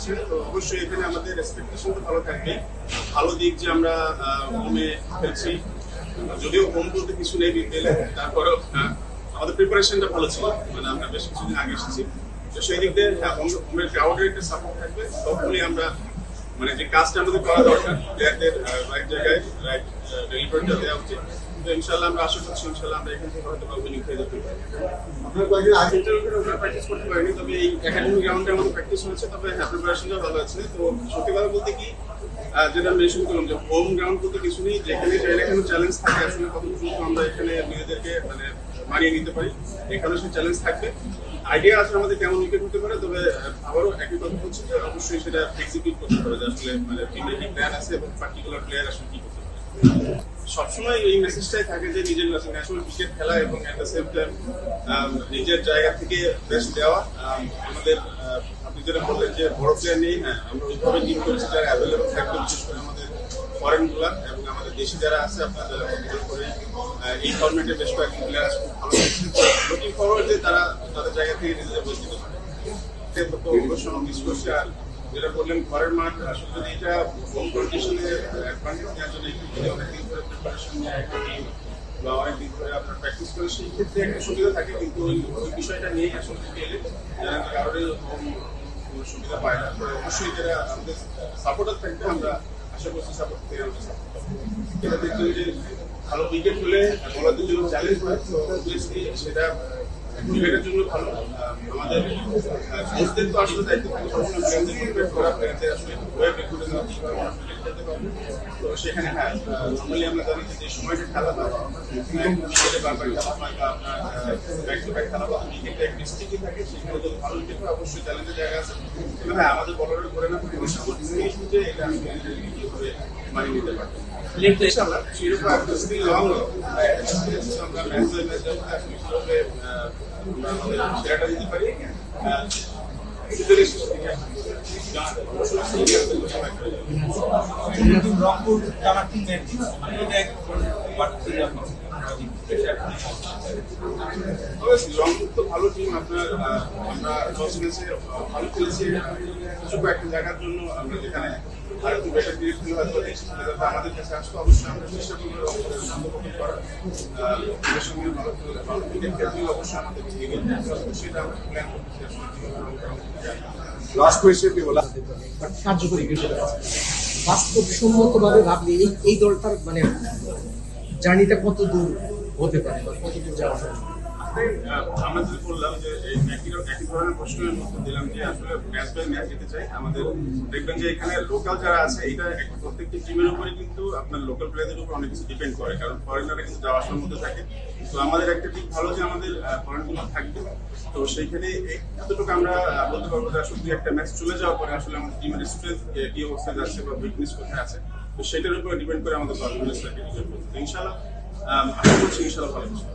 আছে, তো অবশ্যই এখানে আমাদের এক্সপেকটেশন তো ভালো থাকবে। ভালো দিক যে আমরা হোমে খেলছি, যদিও হোম বলতে কিছু নেই বিপিএলে, তারপরেও আমাদের প্রিপারেশনটা ভালো ছিল, মানে আমরা বেশ কিছুদিন আগে এসেছি, তো সেই দিক দিয়ে হোমের ক্রাউডের একটা সাপোর্ট থাকবে। তখনই আমরা মানে যে কাজটা আমাদের করা দরকার, প্লেয়ারদের রাইট জায়গায় রাইট ডেলিভারিটা দেওয়া উচিত। তো ইনশাল্লাহ আমরা আশা করছি ইনশাল্লাহ আমরা এখান থেকে হয়তো উইনিং খেয়ে যেতে পারি। আপনার কয়েকদিন আগে প্র্যাকটিস করতে পারিনি, তবে এই একাডেমিক গ্রাউন্ডে আমাদের প্র্যাকটিস হয়েছে, তবে প্রিপারেশনটা ভালো আছে। তো সত্যি কথা বলতে কি, যেটা মেনশন করলাম যে হোম গ্রাউন্ড বলতে কিছু নেই, যেখানে এখানে চ্যালেঞ্জ থাকে আসলে কতটুকু আমরা এখানে নিজেদেরকে মানে মানিয়ে নিতে পারি, এখানে সেই চ্যালেঞ্জ থাকবে। আইডিয়া আছে আমাদের কেমন উইকেট হতে পারে, তবে আবারও একই কথা হচ্ছে যে অবশ্যই সেটা এক্সিকিউট করতে হবে, যে আসলে মানে টিমের কি প্ল্যান আছে এবং পার্টিকুলার প্লেয়ার আসলে কি করতে পারে। সবসময় এই মেসেজটাই থাকে যে নিজের ন্যাশনাল ক্রিকেট খেলা এবং এট দ্য সেম টাইম নিজের জায়গা থেকে বেস্ট দেওয়া। আমাদের আপনি যেটা বললেন যে বড় প্লেয়ার নেই, হ্যাঁ আমরা ওইভাবে টিম করেছি যারা অ্যাভেলেবল থাকবে, বিশেষ করে আমাদের ফরেন গুলার এবং আমাদের দেশি যারা আছে, আপনার যারা ভালো করে এই ফর্মেটে বেশ কয়েকজন প্লেয়ার আছে খুব ভালো লুকিং ফরওয়ার্ড যে তারা তাদের জায়গা থেকে নিজেদের বেস্ট দিতে পারে। তো অবশ্যই মিস করছে। আর যেটা বললেন ঘরের মাঠ, আসলে যদি এটা হোম কন্ডিশনে অ্যাডভান্টেজ নেওয়ার জন্য অনেকদিন ধরে প্রিপারেশন নিয়ে একটা টিম বা অনেকদিন ধরে আপনার প্র্যাকটিস করে, সেই ক্ষেত্রে একটা সুবিধা থাকে। কিন্তু ওই বিষয়টা নিয়েই আসলে গেলে কারোরই হোম কোনো সুবিধা পায় না। তো অবশ্যই যারা আমাদের সাপোর্টার থাকবে, আমরা আশা করছি সাপোর্ট থেকে আমরা সাপোর্ট পাবো। এটা দেখবেন যে ভালো উইকেট হলে বলারদের জন্য চ্যালেঞ্জ হয়, তো অবভিয়াসলি সেটা ক্রিকেটের জন্য ভালো। আমাদের কোচদের তো আসলে দায়িত্ব থাকে সবসময় প্লেয়ারদের মোটিভেট করা, প্লেয়ারদের আসলে ওয়েব রেকর্ডে নেওয়া কীভাবে আমরা ক্রিকেট খেলতে পারবো। তো সেখানে হ্যাঁ নর্মালি আমরা জানি যে সময়টা খেলা হয় বিকেলে বারবার খেলা হয় বা আপনার ব্যাক টু ব্যাক খেলা হয়, উইকেটটা একটু স্টিকি থাকে, সেখানে যদি ভালো উইকেট হয় অবশ্যই চ্যালেঞ্জের জায়গা আছে। কিন্তু হ্যাঁ আমাদের বলারের করে না কোনো সাপোর্ট যে এটা আমি কীভাবে মানিয়ে নিতে পারবো। ইনশাআল্লাহ সেরকম একটা স্টিল লং আমরা ম্যাচ বাই ম্যাচ যাবো, আসলে কীভাবে সেরাটা দিতে পারি। রংপুর টানা 3 ম্যাচ রংপুর তো ভালো টিম, আপনার আমরা 10 ম্যাচে ভালো খেলেছি, কিছু কয়েকটা জায়গার জন্য আমরা যেখানে আর একটু বেটার ক্রিকেট খেলে হয়তো যাতে আমাদের কাছে আসতো, অবশ্যই আমরা চেষ্টা করবো রংপুরের সম্পর্ক করার সঙ্গে ভালো ক্রিকেট খেলতে অবশ্যই আমাদের সেটা আমরা প্ল্যান করতেছি। লাস্ট কোয়েশ্চেন কি বলা কার্যকরী ক্রিকেট বাস্তবসম্মতভাবে ভাবলে এই দলটার মানে জার্নিটা কত দূর হতে পারে বা কত দূর যাওয়া যাবে? আমরা যদি বললাম যে একই ধরনের প্রশ্নের মধ্যে দিলাম যে আসলে ম্যাচ বাই ম্যাচ যেতে চাই। আমাদের দেখবেন যে এখানে লোকাল যারা আছে, এটা প্রত্যেকটি টিমের উপরে কিন্তু আপনার লোকাল প্লেয়ারদের উপর অনেক কিছু ডিপেন্ড করে, কারণ ফরেনাররা কিন্তু যাওয়া আসার মধ্যে থাকে। তো আমাদের একটা দিক ভালো যে আমাদের ফরেনগুলো থাকবে, তো সেইখানে এতটুকু আমরা বলতে পারবো যে আসলে একটা ম্যাচ চলে যাওয়ার পরে আসলে আমাদের টিমের স্ট্রেংথ কি অবস্থায় যাচ্ছে বা উইকনেস কোথায় আছে, তো সেটার উপরে ডিপেন্ড করে আমাদের পারফরমেন্সটাকে ডিপেন্ড করছে। ইনশাআল্লাহ আশা করছি ইনশাআল্লাহ ভালো কিছু।